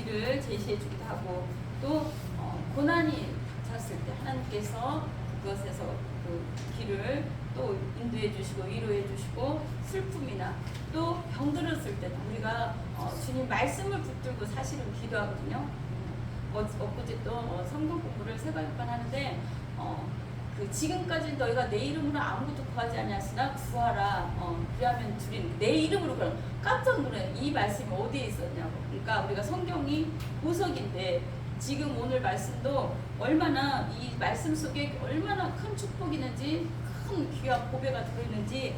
길을 제시해 주기도 하고 또 고난이 닥쳤을 때 하나님께서 그것에서 그 길을 또 인도해 주시고 위로해 주시고 슬픔이나 또 병들었을 때도 우리가 주님 말씀을 붙들고 사실은 기도하거든요. 엊그제 또 성경 공부를 새벽반 하는데 그 지금까지 너희가 내 이름으로 아무것도 구하지 아니하시나 구하라 그리하면 주리니 내 이름으로 그럼 깜짝 놀라요. 이 말씀이 어디에 있었냐고. 그러니까 우리가 성경이 보석인데 지금 오늘 말씀도 얼마나 이 말씀 속에 얼마나 큰 축복이 있는지 큰 귀한 보배가 들어있는지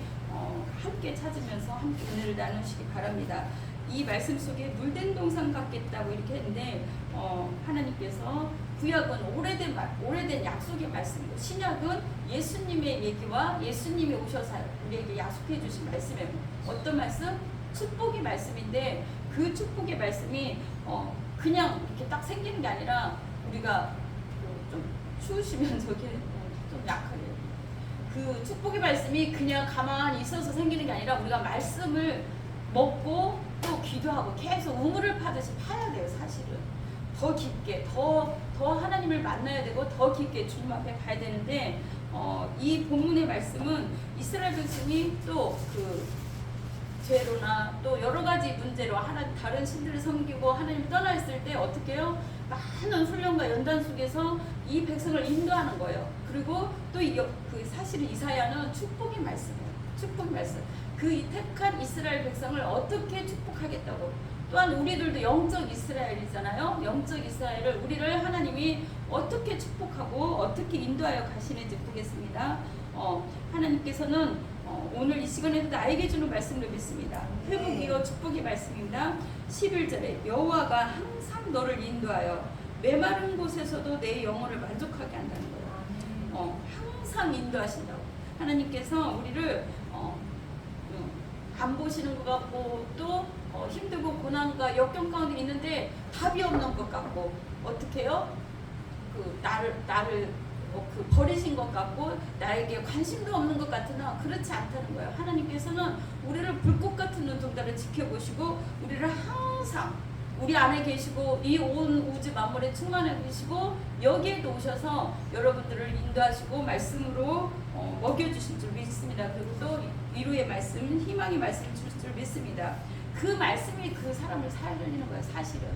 함께 찾으면서 함께 은혜를 나누시기 바랍니다. 이 말씀 속에 물된 동산 같겠다고 이렇게 했는데 하나님께서 구약은 오래된 약속의 말씀이고 신약은 예수님의 얘기와 예수님이 오셔서 우리에게 약속해 주신 말씀이에요. 어떤 말씀? 축복의 말씀인데 그 축복의 말씀이 그냥 이렇게 딱 생기는 게 아니라 우리가 좀 추우시면 저기 좀 약하게 그 축복의 말씀이 그냥 가만히 있어서 생기는 게 아니라 우리가 말씀을 먹고 또 기도하고 계속 우물을 파듯이 파야 돼요. 사실은 더 깊게 더 하나님을 만나야 되고 더 깊게 주님 앞에 가야 되는데 이 본문의 말씀은 이스라엘 백성이 또 그 죄로나 또 여러 가지 문제로 다른 신들을 섬기고 하나님을 떠나 있을 때 어떻게 해요? 많은 훈련과 연단 속에서 이 백성을 인도하는 거예요. 그리고 또 그 사실은 이사야는 축복의 말씀이에요. 축복의 말씀. 그 택한 이스라엘 백성을 어떻게 축복하겠다고. 또한 우리들도 영적 이스라엘이잖아요. 영적 이스라엘을 우리를 하나님이 어떻게 축복하고 어떻게 인도하여 가시는지 보겠습니다. 하나님께서는 오늘 이 시간에도 나에게 주는 말씀을 믿습니다. 회복이요 축복의 말씀입니다. 11절에 여호와가 항상 너를 인도하여 메마른 곳에서도 내 영혼을 만족하게 한다는 거예요. 항상 인도하신다고. 하나님께서 우리를 안 보시는 것 같고 또 힘들고 고난과 역경 가운데 있는데 답이 없는 것 같고 어떻게 해요? 그 나를 그 버리신 것 같고 나에게 관심도 없는 것 같으나 그렇지 않다는 거예요. 하나님께서는 우리를 불꽃 같은 눈동자를 지켜보시고 우리를 항상 우리 안에 계시고 이 온 우주 만물에 충만해 계시고 여기에도 오셔서 여러분들을 인도하시고 말씀으로 먹여주신 줄 믿습니다. 그리고 또 위로의 말씀, 희망의 말씀 주실 줄 믿습니다. 그 말씀이 그 사람을 살리는 거예요. 사실은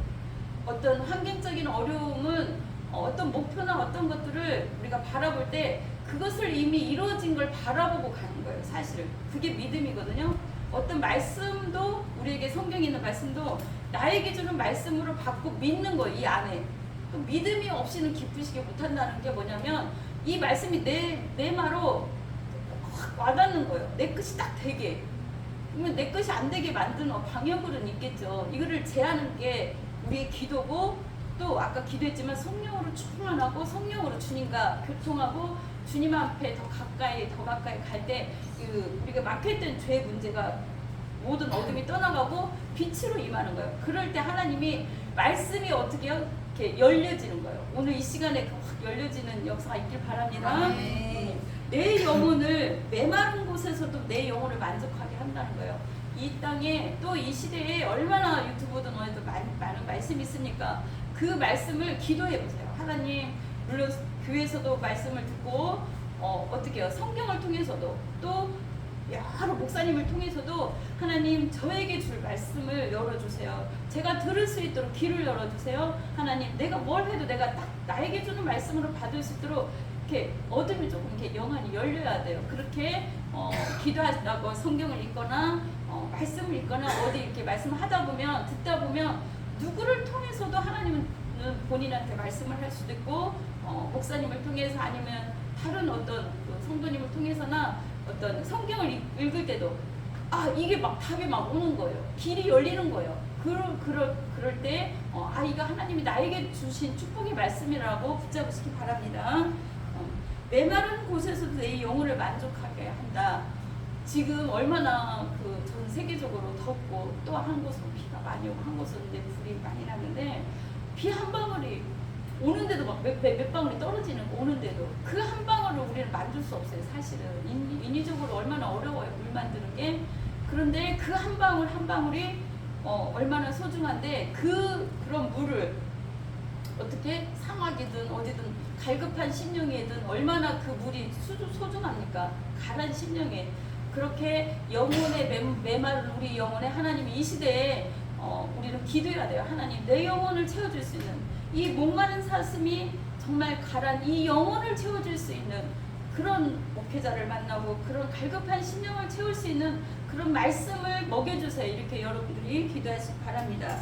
어떤 환경적인 어려움은 어떤 목표나 어떤 것들을 우리가 바라볼 때 그것을 이미 이루어진 걸 바라보고 가는 거예요. 사실은 그게 믿음이거든요. 어떤 말씀도 우리에게 성경에 있는 말씀도 나에게 주는 말씀으로 받고 믿는 거예요. 이 안에 또 믿음이 없이는 기쁘시게 못한다는 게 뭐냐면 이 말씀이 내 말로 확 와닿는 거예요. 내 뜻이 딱 되게. 그러면 내 것이 안 되게 만드는 방역으로는 있겠죠. 이거를 제하는 게 우리의 기도고 또 아까 기도했지만 성령으로 충만하고 성령으로 주님과 교통하고 주님 앞에 더 가까이 갈 때 우리가 막혀있던 죄의 문제가 모든 어둠이 떠나가고 빛으로 임하는 거예요. 그럴 때 하나님이 말씀이 어떻게 해요? 이렇게 열려지는 거예요. 오늘 이 시간에 확 열려지는 역사가 있길 바랍니다. 내 영혼을 메마른 곳에서도 내 영혼을 만족하게 한다는 거예요. 이 땅에 또 이 시대에 얼마나 유튜브든 어디도 많은 말씀이 있으니까 그 말씀을 기도해 보세요. 하나님 물론 교회에서도 말씀을 듣고 어떻게 해요? 성경을 통해서도 또 여러 목사님을 통해서도 하나님 저에게 줄 말씀을 열어주세요. 제가 들을 수 있도록 귀를 열어주세요. 하나님 내가 뭘 해도 내가 딱 나에게 주는 말씀으로 받을 수 있도록 이렇게 어둠이 조금 이렇게 영안이 열려야 돼요. 그렇게 기도하시다고 성경을 읽거나 말씀을 읽거나 어디 이렇게 말씀을 하다 보면 듣다 보면 누구를 통해서도 하나님은 본인한테 말씀을 할 수도 있고 목사님을 통해서 아니면 다른 어떤 성도님을 통해서나 어떤 성경을 읽을 때도 이게 막 답이 막 오는 거예요. 길이 열리는 거예요. 그럴 때 이거 하나님이 나에게 주신 축복의 말씀이라고 붙잡으시기 바랍니다. 메마른 곳에서도 내 영혼을 만족하게 한다. 지금 얼마나 전 세계적으로 덥고 또 한 곳은 비가 많이 오고 한 곳은 이제 불이 많이 나는데 비 한 방울이 오는데도 막 몇 방울이 떨어지는 거 오는데도 그 한 방울을 우리는 만들 수 없어요. 사실은 인위적으로 얼마나 어려워요. 물 만드는 게. 그런데 그 한 방울 한 방울이 얼마나 소중한데 그런 물을 어떻게 사막이든 어디든 갈급한 심령이든 얼마나 그 물이 소중합니까? 가난 심령에 그렇게 영혼의 메마른 우리 영혼에 하나님이 이 시대에 우리는 기도해야 돼요. 하나님 내 영혼을 채워줄 수 있는 이 목마른 사슴이 정말 가란 이 영혼을 채워줄 수 있는 그런 목회자를 만나고 그런 갈급한 심령을 채울 수 있는 그런 말씀을 먹여주세요. 이렇게 여러분들이 기도하시기 바랍니다.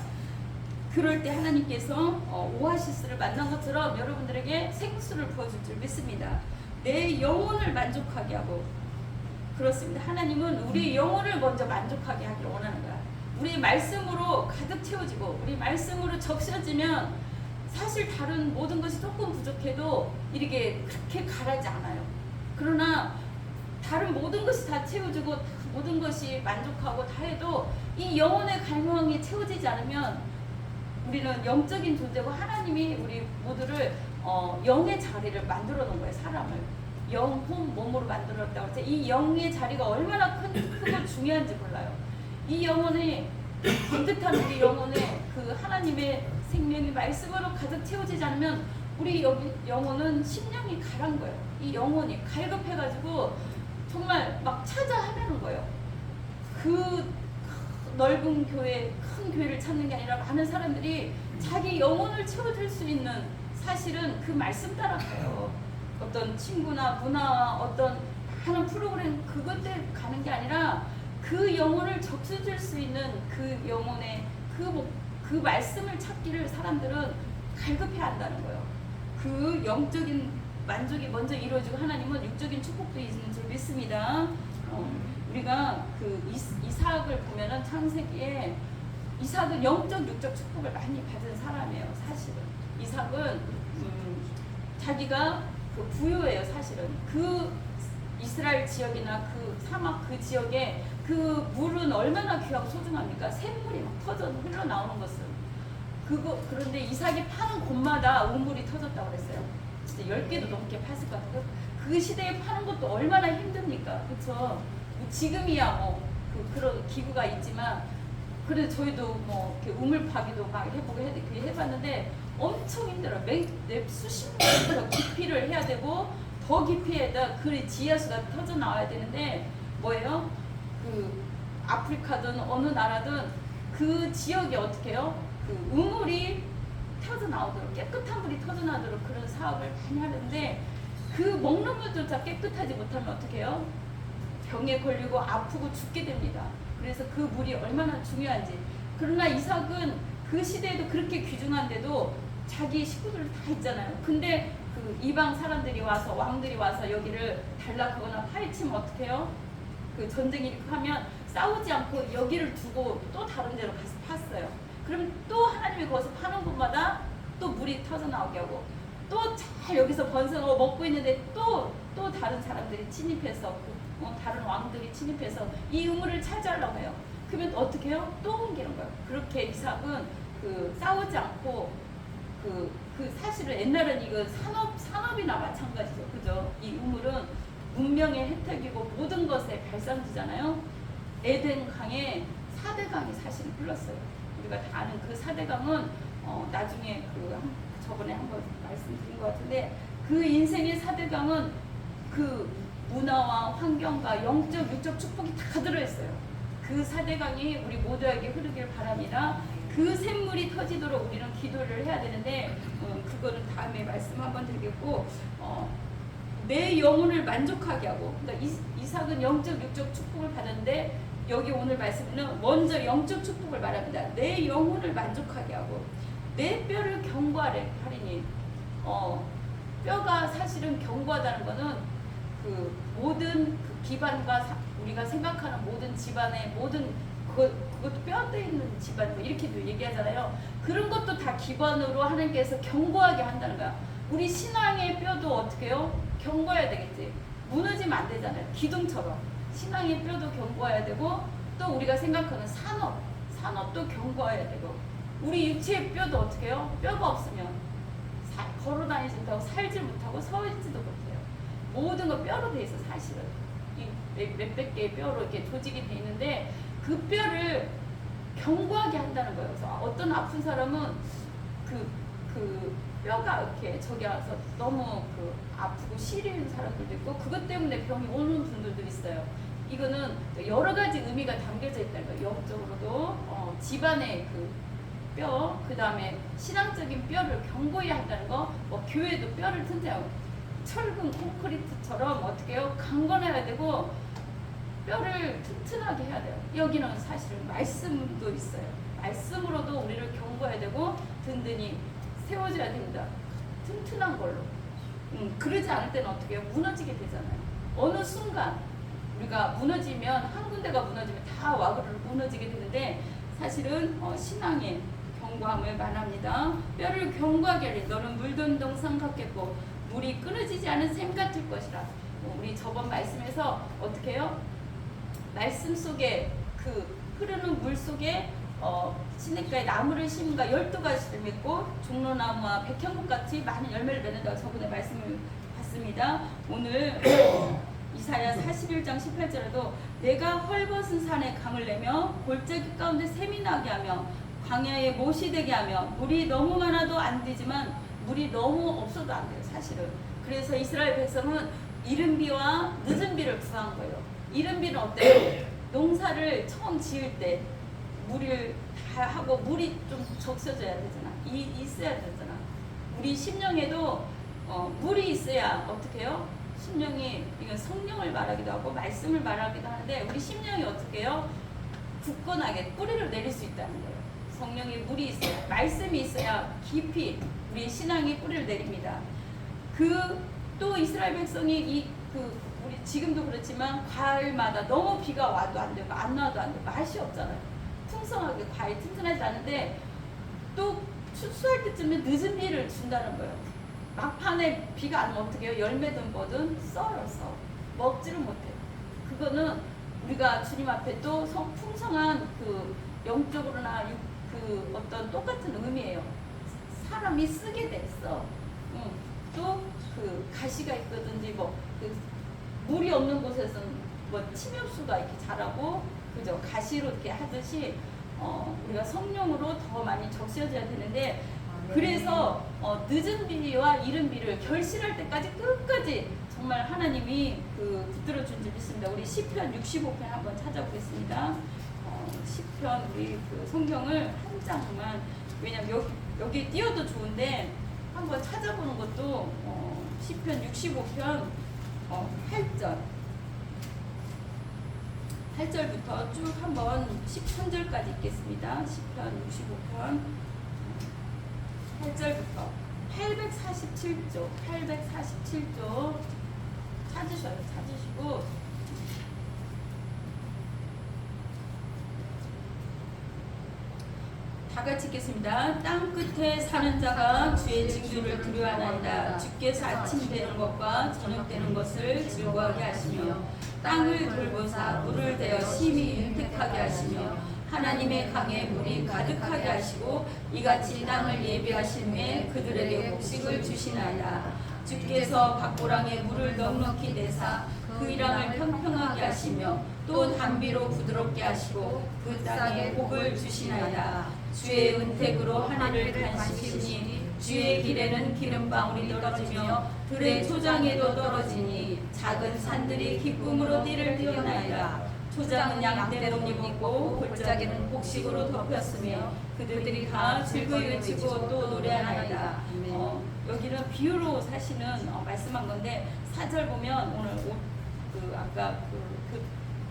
그럴 때 하나님께서 오아시스를 만난 것처럼 여러분들에게 생수를 부어줄 줄 믿습니다. 내 영혼을 만족하게 하고 그렇습니다. 하나님은 우리 영혼을 먼저 만족하게 하기를 원하는 거야. 우리 말씀으로 가득 채워지고 우리 말씀으로 적셔지면 사실 다른 모든 것이 조금 부족해도 이렇게 그렇게 가라지 않아요. 그러나 다른 모든 것이 다 채워지고 모든 것이 만족하고 다 해도 이 영혼의 갈망이 채워지지 않으면 우리는 영적인 존재고 하나님이 우리 모두를 영의 자리를 만들어 놓은 거예요. 사람을 영혼 몸으로 만들었다고 해서 이 영의 자리가 얼마나 크고 중요한지 몰라요. 이 영혼의 깨끗한 우리 영혼에 그 하나님의 생명이 말씀으로 가득 채워지지 않으면 우리 영혼은 심령이 가란 거예요. 이 영혼이 갈급해가지고 정말 막 찾아 헤매는 거예요. 그 넓은 교회, 큰 교회를 찾는 게 아니라 많은 사람들이 자기 영혼을 채워줄 수 있는 사실은 그 말씀 따라가요. 어떤 친구나 문화와 어떤 하는 프로그램 그것들 가는 게 아니라 그 영혼을 적셔줄 수 있는 그 영혼의 그 말씀을 찾기를 사람들은 갈급해 한다는 거예요. 그 영적인 만족이 먼저 이루어지고 하나님은 육적인 축복도 있는 줄 믿습니다. 우리가 그 이삭을 보면은 창세기에 이삭은 영적 육적 축복을 많이 받은 사람이에요. 사실은 이삭은 자기가 그 부유해요. 사실은 그 이스라엘 지역이나 그 사막 그 지역에 그 물은 얼마나 귀하고 소중합니까? 샘물이 막 터져 흘러나오는 것은 그런데 이삭이 파는 곳마다 우물이 터졌다고 그랬어요. 진짜 10개도 넘게 팠을 것 같아요. 그 시대에 파는 것도 얼마나 힘듭니까? 그렇죠? 지금이야 그런 기구가 있지만 그래도 저희도 우물 파기도 막 해보고 해봤는데 엄청 힘들어요. 수십 미터 깊이를 해야 되고 더 깊이에다 그 지하수가 터져 나와야 되는데 뭐예요? 그 아프리카든 어느 나라든 그 지역이 어떻게 해요? 그 우물이 터져 나오도록 깨끗한 물이 터져 나오도록 그런 사업을 많이 하는데 그 먹는 물조차 깨끗하지 못하면 어떻게 해요? 병에 걸리고 아프고 죽게 됩니다. 그래서 그 물이 얼마나 중요한지. 그러나 이삭은 그 시대에도 그렇게 귀중한데도 자기 식구들 다 있잖아요. 근데 그 이방 사람들이 와서 왕들이 와서 여기를 단락하거나 파헤치면 어떻게 해요? 그 전쟁이 이렇게 하면 싸우지 않고 여기를 두고 또 다른 데로 가서 팠어요. 그럼 또 하나님이 거기서 파는 곳마다 또 물이 터져 나오게 하고 또 잘 여기서 번성하고 먹고 있는데 또 다른 사람들이 침입해서 다른 왕들이 침입해서 이 우물을 차지하려고 해요. 그러면 어떻게 해요? 또 옮기는 거예요. 그렇게 이삭은 그 싸우지 않고 그 사실은 옛날엔 이거 산업이나 마찬가지죠. 그죠? 이 우물은 문명의 혜택이고 모든 것의 발산지잖아요. 에덴 강에 4대강이 사실은 흘렀어요. 우리가 다 아는 그 4대강은 나중에 저번에 한번 말씀드린 것 같은데 그 인생의 4대강은 그 문화와 환경과 영적, 육적 축복이 다 들어있어요. 그 4대강이 우리 모두에게 흐르길 바랍니다. 그 샘물이 터지도록 우리는 기도를 해야 되는데 그거는 다음에 말씀 한번 드리겠고 내 영혼을 만족하게 하고 그러니까 이삭은 영적, 육적 축복을 받았는데 여기 오늘 말씀은 먼저 영적 축복을 말합니다. 내 영혼을 만족하게 하고 내 뼈를 견고하리니 뼈가 사실은 견고하다는 거는 그 모든 그 기반과 우리가 생각하는 모든 집안의 모든 그것도 뼈대 있는 집안 뭐 이렇게도 얘기하잖아요. 그런 것도 다 기반으로 하나님께서 견고하게 한다는 거야. 우리 신앙의 뼈도 어떻게 해요? 견고해야 되겠지. 무너지면 안 되잖아요. 기둥처럼 신앙의 뼈도 견고해야 되고 또 우리가 생각하는 산업도 견고해야 되고 우리 육체의 뼈도 어떻게 해요? 뼈가 없으면 걸어 다니지 못하고 살지 못하고 서지도 못해요. 모든 건 뼈로 돼 있어. 사실은 이 몇백 개의 뼈로 이렇게 조직이 돼 있는데 그 뼈를 견고하게 한다는 거예요. 그래서 어떤 아픈 사람은 그 뼈가 이렇게 저기 와서 너무 그 아프고 시리는 사람들도 있고 그것 때문에 병이 오는 분들도 있어요. 이거는 여러 가지 의미가 담겨져 있다는 거예요. 영적으로도 집안의 그 뼈, 그 다음에 신앙적인 뼈를 견고히 한다는 거, 뭐 교회도 뼈를 튼튼하고 철근 콘크리트처럼 어떻게 해요? 강건해야 되고 뼈를 튼튼하게 해야 돼요. 여기는 사실은 말씀도 있어요. 말씀으로도 우리를 견고해야 되고 든든히 세워줘야 됩니다. 튼튼한 걸로. 그러지 않을 때는 어떻게 해요? 무너지게 되잖아요. 어느 순간 우리가 무너지면 한 군데가 무너지면 다 와그르르 무너지게 되는데 사실은 신앙의 견고함을 말합니다. 뼈를 견고하게 하리 너는 물든 동상 같겠고 물이 끊어지지 않은 샘 같을 것이라. 우리 저번 말씀에서 어떻게 해요? 말씀 속에 그 흐르는 물 속에 시냇가에 나무를 심은가 12가지를 맺고 종로나무와 백향목같이 많은 열매를 맺는다고 저번에 말씀을 봤습니다. 오늘 이사야 41장 18절에도 내가 헐벗은 산에 강을 내며 골짜기 가운데 샘이 나게 하며 광야에 못이 되게 하며 물이 너무 많아도 안 되지만 물이 너무 없어도 안 돼요. 사실은. 그래서 이스라엘 백성은 이른 비와 늦은 비를 구한 거예요. 이른 비는 어때요? 농사를 처음 지을 때 물을 다 하고 물이 좀 적셔져야 되잖아. 있어야 되잖아. 우리 심령에도 물이 있어야 어떻게 해요? 심령이 이건 성령을 말하기도 하고 말씀을 말하기도 하는데 우리 심령이 어떻게 해요? 굳건하게 뿌리를 내릴 수 있다는 거예요. 성령의 물이 있어야 말씀이 있어야 깊이 우리 신앙이 뿌리를 내립니다. 또 이스라엘 백성이 우리 지금도 그렇지만 가을마다 너무 비가 와도 안 되고 안 와도 안 되고 맛이 없잖아요. 풍성하게 과일 튼튼하지 않은데 또 추수할 때쯤에 늦은 비를 준다는 거예요. 막판에 비가 안 오면 어떻게 해요? 열매든 뭐든 썰어 먹지를 못해요. 그거는 우리가 주님 앞에 또 풍성한 그 영적으로나 그 어떤 똑같은 의미예요. 사람이 쓰게 됐어. 또 그 가시가 있거든지 그 물이 없는 곳에서는 침엽수가 이렇게 자라고 그죠? 가시로 이렇게 하듯이 우리가 성령으로 더 많이 적셔져야 되는데 그래서 늦은 비와 이른 비를 결실할 때까지 끝까지 정말 하나님이 붙들어 준 줄 믿습니다. 우리 시편 65편 한번 찾아보겠습니다. 시편 우리 성경을 한 장만 왜냐면 여기 띄워도 좋은데 한번 찾아보는 것도 시편 65편 8절부터 쭉 한번 13절까지 읽겠습니다. 시편 65편 8절부터 847조 찾으시고 다 같이 읽겠습니다. 땅 끝에 사는 자가 주의 징조를 두려워하나이다. 주께서 아침 되는 것과 저녁 되는 것을 즐거워하게 하시며 땅을 돌보사 물을 대어 심히 윤택하게 하시며 하나님의 강에 물이 가득하게 하시고 이같이 땅을 예비하심에 그들에게 곡식을 주시나이다. 주께서 밭고랑에 물을 넉넉히 내사 그 이랑을 평평하게 하시며 또 담비로 부드럽게 하시고 그 땅에 복을 주시나이다. 주의 은택으로 하늘을 간시시니 주의 길에는 기름방울이 떨어지며 들의 초장에도 떨어지니 작은 산들이 기쁨으로 띠를 띄어나이다. 초장은 양떼로 입고 골짜기는 곡식으로 덮였으며 그들이 다 즐거이 외치고 또 노래하나이다. 여기는 비유로 사실은 말씀한 건데 4절 보면 오늘 아까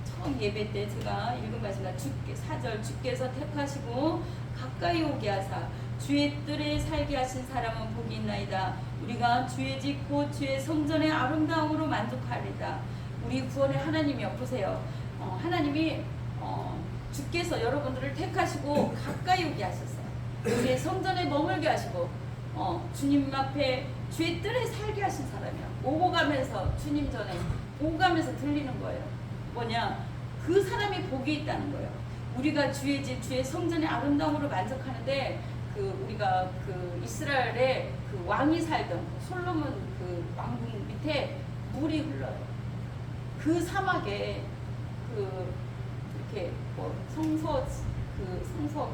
처음 예배 때 제가 읽은 말씀입니다. 4절 주께서 택하시고 가까이 오게 하사 주의 뜰에 살게 하신 사람은 복이 있나이다. 우리가 주의 집 곧 주의 성전의 아름다움으로 만족하리다. 우리 구원의 하나님이여 보세요. 하나님이 주께서 여러분들을 택하시고 가까이 오게 하셨어요. 주의 성전에 머물게 하시고 주님 앞에 주의 뜰에 살게 하신 사람이야. 오고 가면서 주님 전에 오고 가면서 들리는 거예요. 뭐냐? 그 사람이 복이 있다는 거예요. 우리가 주의 집 주의 성전의 아름다움으로 만족하는데 우리가 이스라엘의 왕이 살던 솔로몬 왕궁 밑에 물이 흘러요. 그 사막에 이렇게 성소 그 성서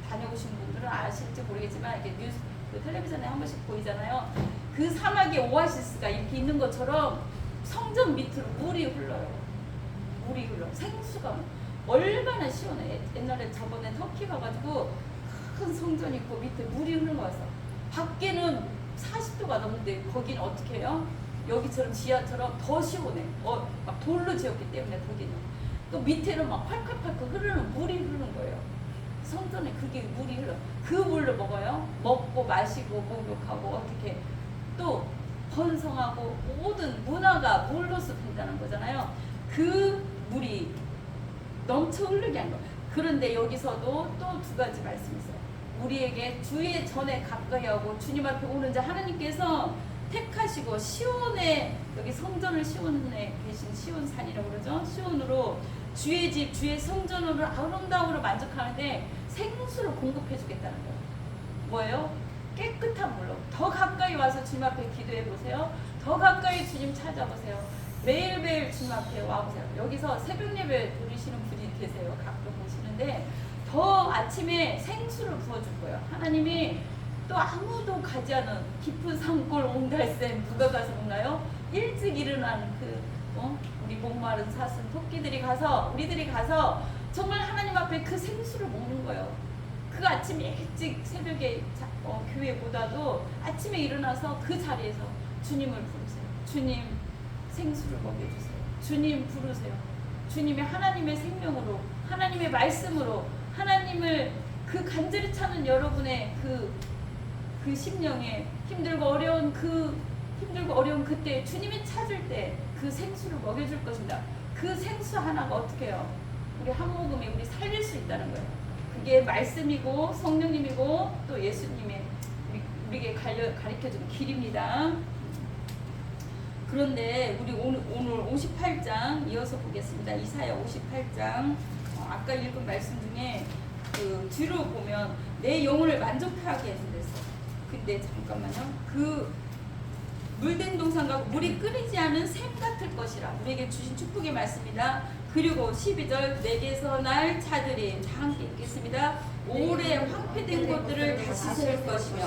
다녀오신 분들은 아실지 모르겠지만 이렇게 뉴스 텔레비전에 한 번씩 보이잖아요. 그 사막에 오아시스가 이렇게 있는 것처럼 성전 밑으로 물이 흘러요. 물이 흘러. 생수가 얼마나 시원해. 옛날에 저번에 터키 가가지고 큰 성전 있고 밑에 물이 흘러와서 밖에는 40도가 넘는데 거기는 어떻게 해요? 여기처럼 지하처럼 더 시원해. 막 돌로 지었기 때문에 거기는. 또 밑에는 막 팔칼팔칼 흐르는 물이 흐르는 거예요. 성전에 그게 물이 흘러. 그 물을 먹어요. 먹고 마시고 목욕하고 어떻게 또 번성하고 모든 문화가 물로서 된다는 거잖아요. 그 물이 넘쳐 흐르게 한 거예요. 그런데 여기서도 또 두 가지 말씀이 있어요. 우리에게 주의 전에 가까이 하고 주님 앞에 오는 자 하나님께서 택하시고 시온에 여기 성전을 시온에 계신 시온산이라고 그러죠. 시온으로 주의 집 주의 성전으로 아름다움으로 만족하는데 생수를 공급해 주겠다는 거예요. 뭐예요? 깨끗한 물로 더 가까이 와서 주님 앞에 기도해 보세요. 더 가까이 주님 찾아보세요. 매일매일 주님 앞에 와보세요. 여기서 새벽 예배 드리시는 분이 계세요. 가끔 보시는데 더 아침에 생수를 부어줄 거예요. 하나님이 또 아무도 가지 않은 깊은 산골 옹달샘 누가 가서 먹나요? 일찍 일어난 우리 목마른 사슴 토끼들이 가서 우리들이 가서 정말 하나님 앞에 그 생수를 먹는 거예요. 그 아침에 일찍 새벽에 교회보다도 아침에 일어나서 그 자리에서 주님을 부르세요. 주님 생수를 먹여주세요. 주님 부르세요. 주님의 하나님의 생명으로 하나님의 말씀으로 하나님을 그 간절히 찾는 여러분의 그 심령에 힘들고 어려운 그때 주님이 찾을 때 그 생수를 먹여줄 것입니다. 그 생수 하나가 어떻게 해요? 우리 한 모금에 우리 살릴 수 있다는 거예요. 그게 말씀이고 성령님이고 또 예수님의 우리에게 가르쳐준 길입니다. 그런데 우리 오늘 58장 이어서 보겠습니다. 이사야 58장 아까 읽은 말씀 중에 그 뒤로 보면 내 영혼을 만족하게 해준댔어. 근데 잠깐만요. 그 물된 동산과 물이 끓이지 않은 샘 같을 것이라 우리에게 주신 축복의 말씀입니다. 그리고 12절 내게서 날 차들이 다 함께 읽겠습니다. 오래 황폐된 것들을 다시 세울 것이며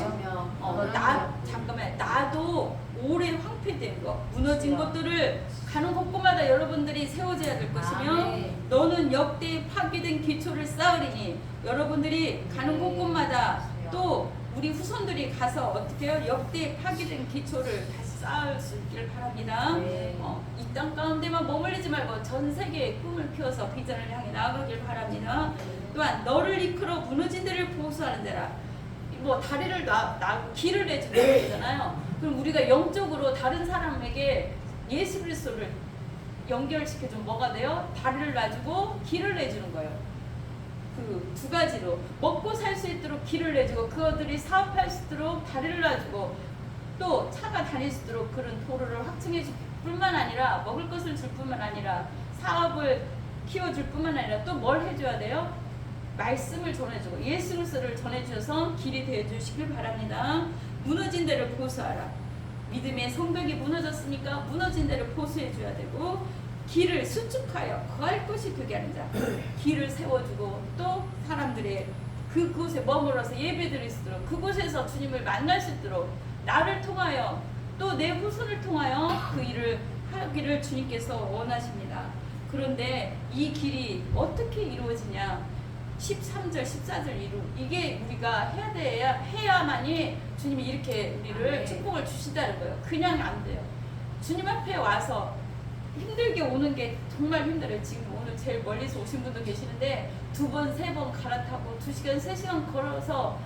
나도 오래 황폐된 것 무너진 것들을 가는 곳곳마다 여러분들이 세워져야 될 것이며 너는 역대 파괴된 기초를 쌓으리니 여러분들이 가는 곳곳마다 또 우리 후손들이 가서 어떻게 해요? 역대 파괴된 기초를 다시 쌓을 수 있기를 바랍니다. 이 땅 가운데만 머물리지 말고 전 세계의 꿈을 키워서 비전을 향해 나아가길 바랍니다. 또한 너를 이끌어 무너진 데를 보수하는 데라. 다리를 길을 내주는 거잖아요. 그럼 우리가 영적으로 다른 사람에게 예수 그리스도를 연결시켜주면 뭐가 돼요? 다리를 놔주고 길을 내주는 거예요. 그 두 가지로 먹고 살 수 있도록 길을 내주고 그들이 사업할 수 있도록 다리를 놔주고 또 차가 다닐 수 있도록 그런 도로를 확충해 줄 뿐만 아니라 먹을 것을 줄 뿐만 아니라 사업을 키워줄 뿐만 아니라 또 뭘 해줘야 돼요? 말씀을 전해주고 예수 그리스도를 전해주셔서 길이 되어주시길 바랍니다. 무너진 데를 보수하라. 믿음의 성벽이 무너졌으니까 무너진 데를 보수해줘야 되고 길을 수축하여 거할 것이 되게 하는 자 길을 세워주고 또 사람들의 그곳에 머물러서 예배드릴 수 있도록 그곳에서 주님을 만날 수 있도록 나를 통하여 또 내 후손을 통하여 그 일을 하기를 주님께서 원하십니다. 그런데 이 길이 어떻게 이루어지냐 13절 14절 이게 우리가 해야만이 주님이 이렇게 우리를 축복을 주신다는 거예요. 그냥 안 돼요. 주님 앞에 와서 힘들게 오는 게 정말 힘들어요. 지금 오늘 제일 멀리서 오신 분도 계시는데 2번, 3번 갈아타고 2시간, 3시간 걸어서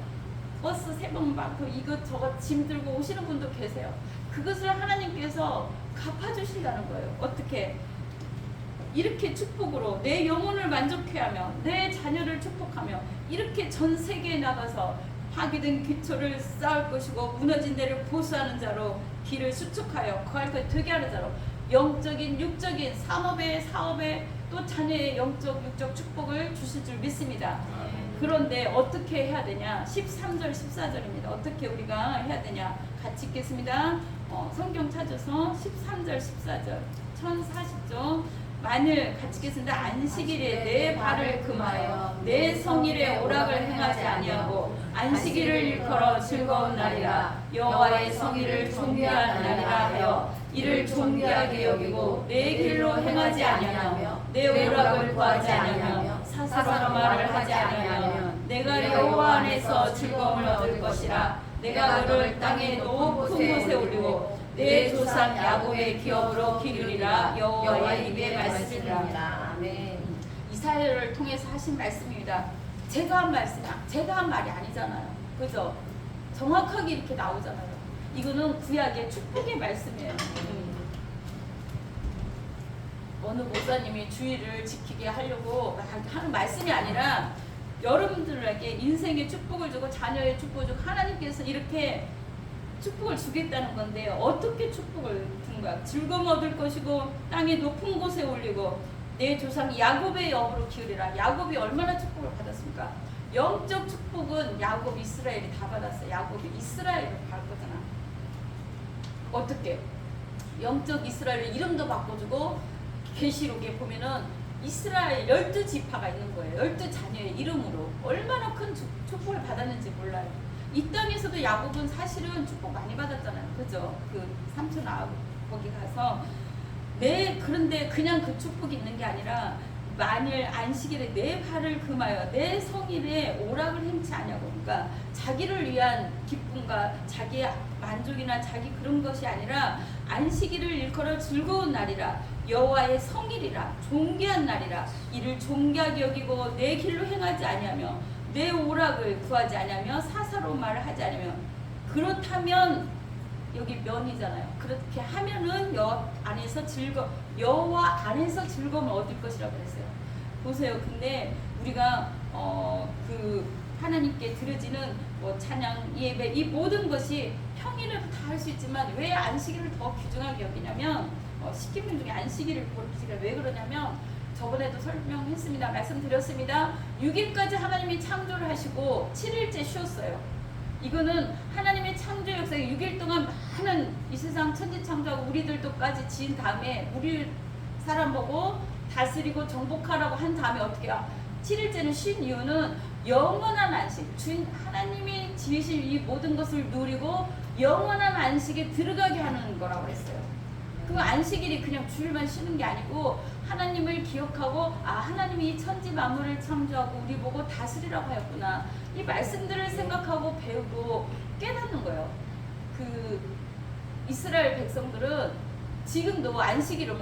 버스 3번 받고 이것저것 짐 들고 오시는 분도 계세요. 그것을 하나님께서 갚아주신다는 거예요. 어떻게? 이렇게 축복으로 내 영혼을 만족해 하며 내 자녀를 축복하며 이렇게 전 세계에 나가서 파괴된 기초를 쌓을 것이고 무너진 데를 보수하는 자로 길을 수축하여 거할 것 되게 하는 자로 영적인 육적인 사업에 또 자녀의 영적 육적 축복을 주실 줄 믿습니다. 그런데 어떻게 해야 되냐 13절 14절입니다. 어떻게 우리가 해야 되냐 같이 읽겠습니다. 성경 찾아서 13절 14절 1040쪽 만일 같이 읽겠습니다. 안식일에 내 발을 금하여 내 성일에 오락을 행하지 아니하고 안식일을 일컬어 즐거운 날이라 여호와의 성일을 존귀한 날이라 하여 이를 존귀하게 여기고 내 길로 행하지 아니하며 내 오락을 구하지 아니하며 사사로운 말을 하지 아니하며 내가 여호와 안에서 즐거움을 얻을 것이라. 내가 너를 땅의 높은 곳에 올리고 내 조상 야곱의 기업으로 기르리라. 여호와의 입의 말씀이라. 아멘. 이사야를 통해서 하신 말씀입니다. 제가 한 말씀, 제가 한 말이 아니잖아요. 그죠? 정확하게 이렇게 나오잖아요. 이거는 구약의 축복의 말씀이에요. 어느 목사님이 주의를 지키게 하려고 하는 말씀이 아니라 여러분들에게 인생의 축복을 주고 자녀의 축복을 주고 하나님께서 이렇게 축복을 주겠다는 건데 어떻게 축복을 준 거야? 즐거움 얻을 것이고 땅의 높은 곳에 올리고 내 조상 야곱의 영으로 기울이라. 야곱이 얼마나 축복을 받았습니까? 영적 축복은 야곱 이스라엘이 다 받았어요. 야곱이 이스라엘을 받을 거잖아. 어떻게? 영적 이스라엘 이름도 바꿔주고 계시록에 보면은 이스라엘 12지파가 있는 거예요. 12자녀의 이름으로 얼마나 큰 축복을 받았는지 몰라요. 이 땅에서도 야곱은 사실은 축복 많이 받았잖아요. 그죠? 그 삼촌 아우 거기 가서 그런데 그냥 그 축복이 있는 게 아니라 만일 안식일에 내 발을 금하여 내 성일에 오락을 행치 아니하고, 그러니까 자기를 위한 기쁨과 자기의 만족이나 자기 그런 것이 아니라 안식일을 일컬어 즐거운 날이라 여호와의 성일이라 존귀한 날이라 이를 존귀하게 여기고 내 길로 행하지 아니하며 내 오락을 구하지 아니하며 사사로운 말을 하지 아니하며. 그렇다면 여기 면이잖아요. 그렇게 하면은 여호와 안에서 즐거움을 얻을 것이라고 그랬어요. 보세요. 근데 우리가 그 하나님께 드려지는 뭐 찬양, 예배 이 모든 것이 평일에도 다 할 수 있지만 왜 안식일을 더 귀중하게 여기냐면 10계명 중에 안식일을 고르시기가 왜 그러냐면 저번에도 설명했습니다. 말씀드렸습니다. 6일까지 하나님이 창조를 하시고 7일째 쉬었어요. 이거는 하나님의 창조 역사에 6일 동안 많은 이 세상 천지 창조하고 우리들도까지 지은 다음에 우리 사람 보고 다스리고 정복하라고 한 다음에 어떻게 해요? 7일째는 쉰 이유는 영원한 안식, 하나님이 지으실 이 모든 것을 누리고 영원한 안식에 들어가게 하는 거라고 했어요. 그 안식일이 그냥 주일만 쉬는 게 아니고 하나님을 기억하고 하나님이 이 천지 만물을 창조하고 우리 보고 다스리라고 하였구나. 이 말씀들을 생각하고 배우고 깨닫는 거예요. 그 이스라엘 백성들은 지금도 안식일을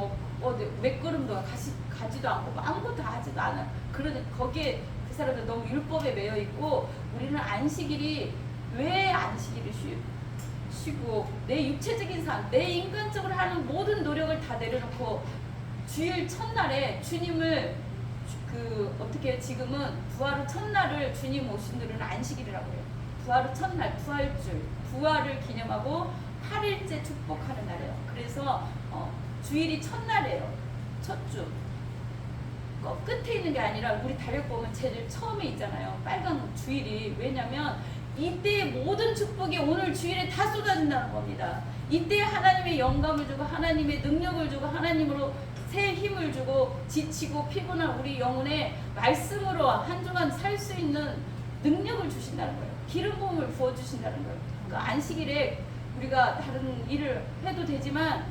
맥걸음도 가지도 않고 아무것도 하지도 않아요. 그러니 거기에 그 사람들 너무 율법에 매여 있고 우리는 안식일이 왜 안식일을 쉬고 내 육체적인 삶, 내 인간적으로 하는 모든 노력을 다 내려놓고 주일 첫날에 주님을 어떻게 지금은 부활 후 첫날을 주님 오신 날은 안식일이라고 해요. 부활 후 첫날, 부활줄, 부활을 기념하고 8일째 축복하는 날이에요. 그래서 주일이 첫날이에요. 첫 주. 끝에 있는 게 아니라 우리 달력 보면 제일 처음에 있잖아요. 빨간 주일이. 왜냐면 이때의 모든 축복이 오늘 주일에 다 쏟아진다는 겁니다. 이때 하나님의 영감을 주고 하나님의 능력을 주고 하나님으로 새 힘을 주고 지치고 피곤한 우리 영혼에 말씀으로 한 주간 살 수 있는 능력을 주신다는 거예요. 기름 부음을 부어주신다는 거예요. 그 안식일에 우리가 다른 일을 해도 되지만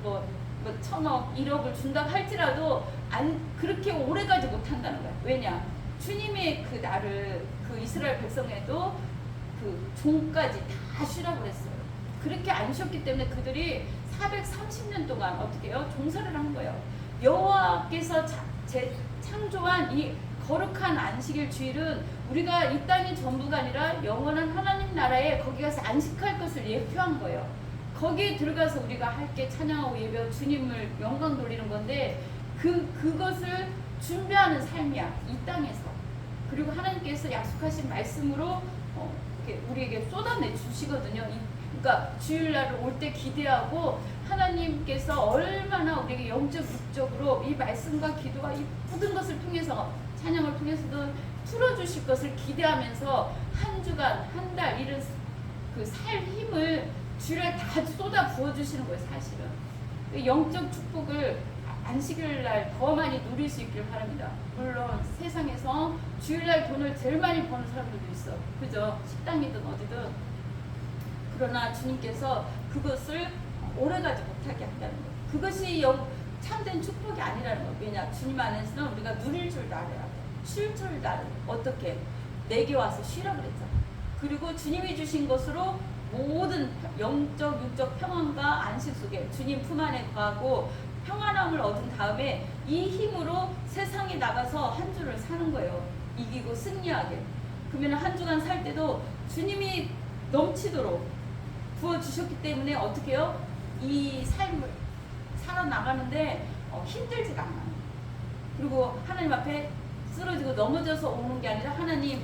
뭐 1,000억, 1억을 준다고 할지라도 그렇게 오래 가지 못한다는 거예요. 왜냐? 주님의 그 날을 그 이스라엘 백성에도 그 종까지 다 쉬라고 그랬어요. 그렇게 안 쉬었기 때문에 그들이 430년 동안 어떻게 해요? 종살이를 한 거예요. 여호와께서 창조한 이 거룩한 안식일 주일은 우리가 이 땅이 전부가 아니라 영원한 하나님 나라에 거기 가서 안식할 것을 예표한 거예요. 거기에 들어가서 우리가 할 게 찬양하고 예배하고 주님을 영광 돌리는 건데 그것을 준비하는 삶이야. 이 땅에서. 그리고 하나님께서 약속하신 말씀으로 우리에게 쏟아내 주시거든요. 그러니까 주일날을 올 때 기대하고 하나님께서 얼마나 우리에게 영적, 육적으로 이 말씀과 기도와 이 모든 것을 통해서 찬양을 통해서도 풀어주실 것을 기대하면서 한 주간, 한 달 이런 그 살 힘을 주일날 다 쏟아 부어주시는 거예요. 사실은 영적 축복을 안식일날 더 많이 누릴 수 있길 바랍니다. 물론 세상에서 주일날 돈을 제일 많이 버는 사람들도 있어. 그죠? 식당이든 어디든. 그러나 주님께서 그것을 오래가지 못하게 한다는 거예요. 그것이 참된 축복이 아니라는 거예요. 왜냐? 주님 안에서는 우리가 누릴 줄 알아야 돼. 쉴 줄 알아야 돼. 어떻게? 내게 와서 쉬라 그랬잖아. 그리고 주님이 주신 것으로 모든 영적, 육적 평안과 안식 속에 주님 품 안에 거하고 평안함을 얻은 다음에 이 힘으로 세상에 나가서 한 주를 사는 거예요. 이기고 승리하게. 그러면 한 주간 살 때도 주님이 넘치도록 부어주셨기 때문에 어떻게 해요? 이 삶을 살아나가는데 힘들지가 않아요. 그리고 하나님 앞에 쓰러지고 넘어져서 오는 게 아니라 하나님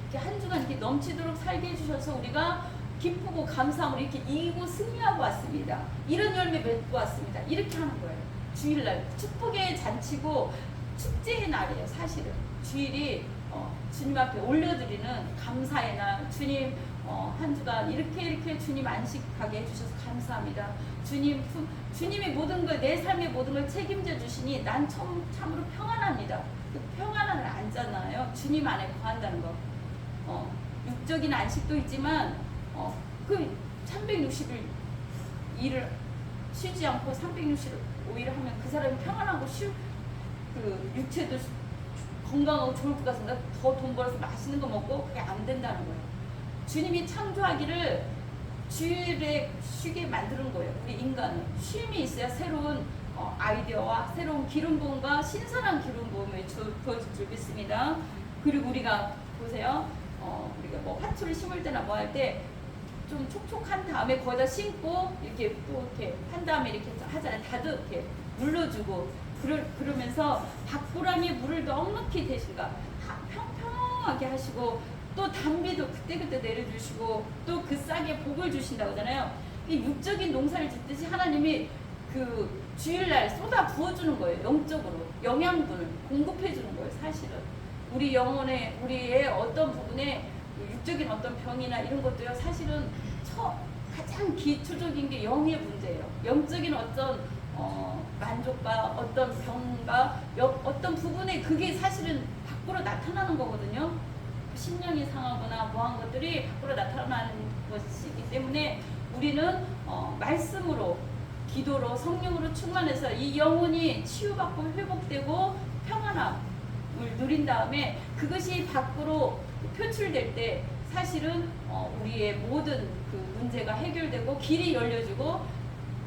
이렇게 한 주간 이렇게 넘치도록 살게 해주셔서 우리가 기쁘고 감사함으로 이렇게 이기고 승리하고 왔습니다. 이런 열매 맺고 왔습니다. 이렇게 하는 거예요. 주일날 축복의 잔치고 축제의 날이에요. 사실은 주일이 주님 앞에 올려드리는 감사의 날. 주님 한 주간 이렇게 주님 안식하게 해주셔서 감사합니다. 주님이 모든 걸, 내 삶의 모든 걸 책임져 주시니 난 참으로 평안합니다. 그 평안함을 알잖아요. 주님 안에 거한다는 거. 육적인 안식도 있지만 그 360일 일을 쉬지 않고 365일을 하면 그 사람이 평안하고 그 육체도 건강하고 좋을 것 같습니다. 더 돈 벌어서 맛있는 거 먹고 그게 안 된다는 거예요. 주님이 창조하기를 주일에 쉬게 만드는 거예요. 우리 인간은 쉼이 있어야 새로운 아이디어와 새로운 기름 부음과 신선한 기름 부음을 보여줄 줄 믿습니다. 그리고 우리가 보세요. 우리가 뭐 화투를 심을 때나 뭐 할 때 좀 촉촉한 다음에 거기다 심고 이렇게 또 이렇게 한 다음에 이렇게 하잖아요. 다듬게 물러주고 그러면서 박보람이 물을 넉넉히 대신가 평평하게 하시고 또 단비도 그때그때 내려주시고 또 그 싹에 복을 주신다고 하잖아요. 이 육적인 농사를 짓듯이 하나님이 그 주일날 쏟아 부어주는 거예요. 영적으로 영양분을 공급해주는 거예요. 사실은 우리 영혼에 우리의 어떤 부분에 육적인 어떤 병이나 이런 것도요. 사실은 가장 기초적인 게 영의 문제예요. 영적인 어떤 만족과 어떤 병과 어떤 부분에 그게 사실은 밖으로 나타나는 거거든요. 심령이 상하거나 뭐한 것들이 밖으로 나타나는 것이기 때문에 우리는 말씀으로 기도로 성령으로 충만해서 이 영혼이 치유받고 회복되고 평안함을 누린 다음에 그것이 밖으로 표출될 때 사실은 우리의 모든 그 문제가 해결되고 길이 열려지고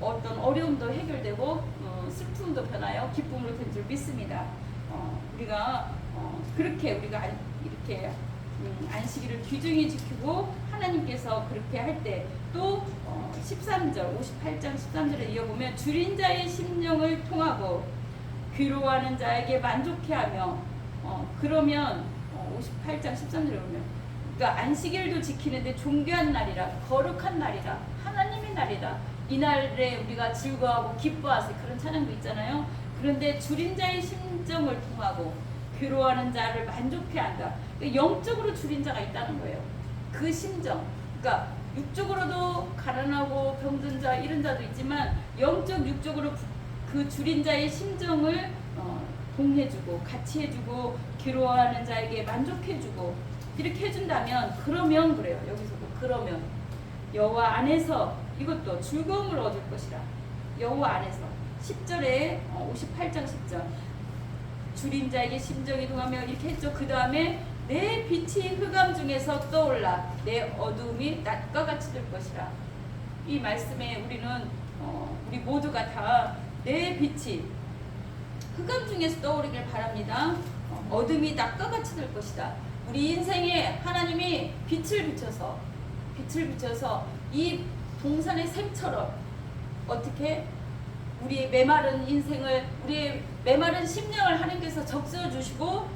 어떤 어려움도 해결되고 슬픔도 변하여 기쁨으로 된 줄 믿습니다. 우리가 그렇게 우리가 이렇게 안식일을 귀중히 지키고 하나님께서 그렇게 할 때 또 13절 58장 13절에 이어보면 줄인 자의 심령을 통하고 괴로워하는 자에게 만족해 하며 그러면 58장 13절에 보면 그러니까 안식일도 지키는데 존귀한 날이라 거룩한 날이라 하나님의 날이라 이 날에 우리가 즐거워하고 기뻐하세요. 그런 찬양도 있잖아요. 그런데 줄인 자의 심정을 통하고 괴로워하는 자를 만족해 한다. 그러니까 영적으로 줄인 자가 있다는 거예요. 그 심정. 그러니까 육적으로도 가난하고 병든 자 이런 자도 있지만 영적 육적으로 그 줄인 자의 심정을 동해주고 같이 해주고 괴로워하는 자에게 만족해주고 이렇게 해준다면 그러면 그래요. 여기서도 그러면 여호와 안에서 이것도 즐거움을 얻을 것이라. 여호와 안에서 10절에 58장 10절 줄인 자에게 심정이 동하며 이렇게 했죠. 그 다음에 내 빛이 흑암 중에서 떠올라 내 어두움이 낮과 같이 될 것이라. 이 말씀에 우리는 우리 모두가 다 내 빛이 흑암 중에서 떠오르길 바랍니다. 어둠이 낮과 같이 될 것이다. 우리 인생에 하나님이 빛을 비춰서 이 동산의 샘처럼 어떻게 우리의 메마른 인생을 우리의 메마른 심령을 하나님께서 적셔 주시고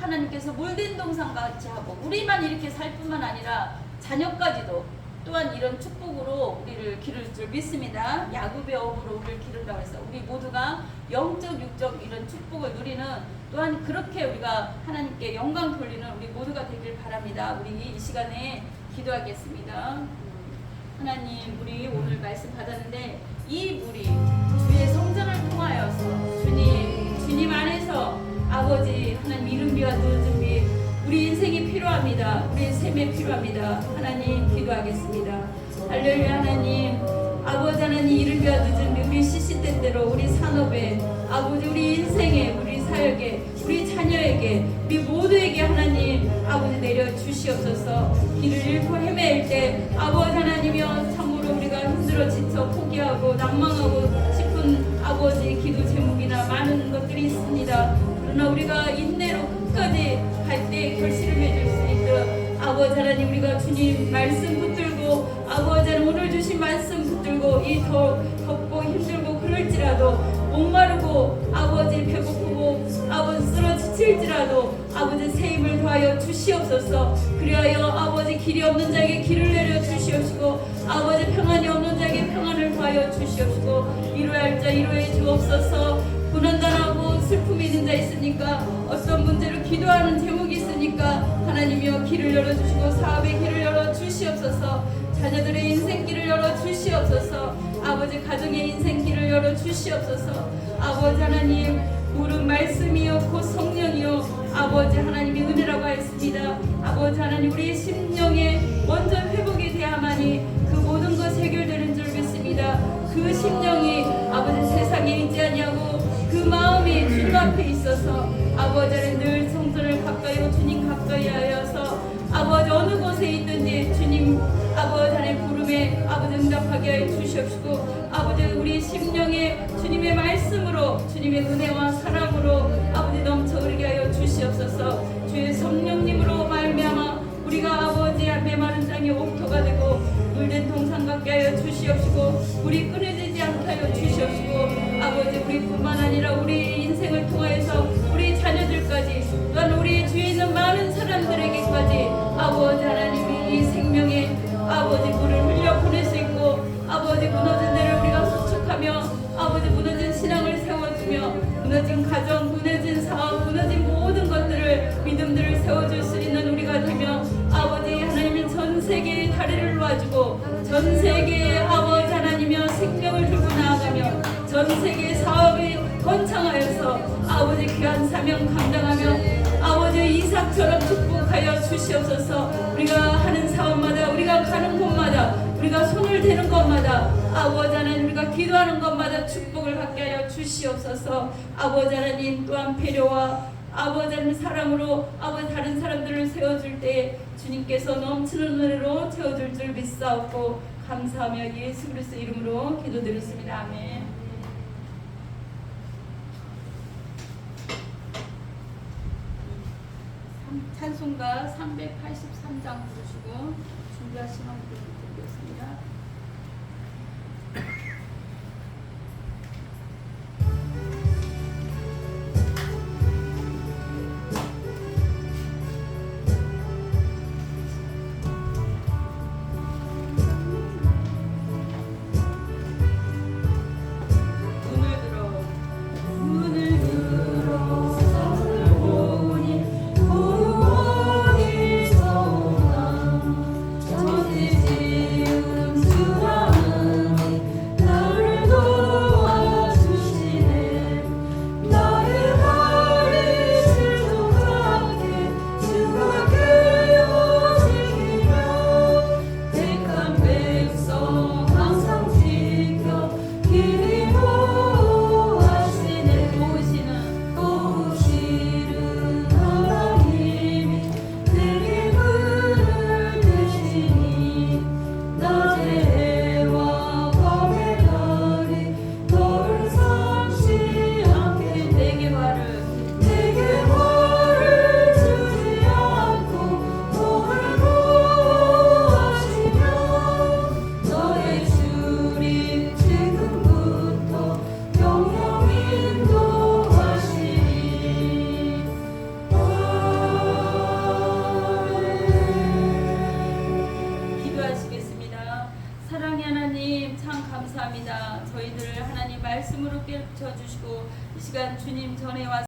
하나님께서 물된 동산같이 하고 우리만 이렇게 살 뿐만 아니라 자녀까지도 또한 이런 축복으로 우리를 기를 줄 믿습니다. 야곱의 어부로 우리를 기른다고 해서 우리 모두가 영적 육적 이런 축복을 누리는 또한 그렇게 우리가 하나님께 영광 돌리는 우리 모두가 되길 바랍니다. 우리 이 시간에 기도하겠습니다. 하나님 우리 오늘 말씀 받았는데 이 물이 주의 성전을 통하여서 주님 안에서 아버지 하나님 이른비와 늦은비 우리 인생이 필요합니다. 우리 삶에 필요합니다. 하나님 기도하겠습니다. 할렐루야. 하나님 아버지 하나님 이른비와 늦은비 우리 시시때때로 우리 산업에 아버지 우리 인생에 우리 사역에 우리 자녀에게 우리 모두에게 하나님 아버지 내려주시옵소서. 길을 잃고 헤매일 때 아버지 하나님이여 참으로 우리가 힘들어 지쳐 포기하고 낭망하고 싶은 아버지 기도 제목이나 많은 것들이 있습니다. 그러나 우리가 인내로 끝까지 갈 때 결실을 맺을 수 있도록 아버지 하나님 우리가 주님 말씀 붙들고 아버지 하나님 오늘 주신 말씀 붙들고 이 덥고 힘들고 그럴지라도 목마르고 아버지 배고프고 아버지 쓰러 지칠지라도 아버지 새 힘을 더하여 주시옵소서. 그리하여 아버지 길이 없는 자에게 길을 내려 주시옵시고 아버지 평안이 없는 자에게 평안을 더하여 주시옵시고 이루어야 할 자 이루어 주옵소서. 고난당하고 슬픔이 있는 자 있으니까 어떤 문제로 기도하는 제목이 있으니까 하나님이여 길을 열어주시고 사업의 길을 열어주시옵소서. 자녀들의 인생길을 열어주시옵소서. 아버지 가정의 인생길을 열어주시옵소서. 아버지 하나님 물은 말씀이요 곧 성령이요 아버지 하나님의 은혜라고 하였습니다. 아버지 하나님 우리 심령의 먼저 회복이 되야만이 그 모든 것 해결되는 줄 믿습니다. 그 심령이 아버지 세상에 있지 아니하고 그 마음이 주님 앞에 있어서 아버지는 늘 성전을 가까이로 주님 가까이 하여서 아버지 어느 곳에 있든지 주님 아버지 하나님 부름에 아버지 응답하게 하여 주시옵시고 아버지 우리 심령에 주님의 말씀으로 주님의 은혜와 사랑으로 아버지 넘쳐 흐르게 하여 주시옵소서. 주의 성령님으로 말미암아 우리가 아버지 메마른 땅의 옥토가 되고 물된 동산 같게 하여 주시옵시고 우리 끊어지지 않게 하여 주시옵시고 아버지 우리뿐만 아니라 우리 인생을 통하여서 우리 자녀들까지 또한 우리 주위에 있는 많은 사람들에게까지 아버지 하나님이 이 생명의 아버지 물을 흘려 보낼 수 있고 아버지 무너진 데를 우리가 수축하며 아버지 무너진 신앙을 세워주며 무너진 가정 무너진 사업 무너진 모든 것들을 믿음들을 세워줄 수 있는 우리가 되며 아버지 하나님이 전 세계의 다리를 놓아주고 전 세계의 아버지 하나님이여 생명을 들고 나아가며 전 세계의 사업이 번창하여서 아버지 귀한 사명 감당하며 아버지 이삭처럼 축복하여 주시옵소서. 우리가 하는 사업마다 우리가 가는 곳마다 우리가 손을 대는 것마다 아버지 하나님 우리가 기도하는 것마다 축복을 받게 하여 주시옵소서. 아버지 하나님 또한 배려와 아버지 하나님 사랑으로 아버지 다른 사람들을 세워줄 때 주님께서 넘치는 은혜로 채워줄 줄 믿사옵고 감사하며 예수 그리스도 이름으로 기도드렸습니다. 아멘. 찬송가 383장 부르시고 준비하시면 드리겠습니다. 감사합니다. 저희들을 하나님 말씀으로 깨우쳐 주시고 이 시간 주님 전에 와서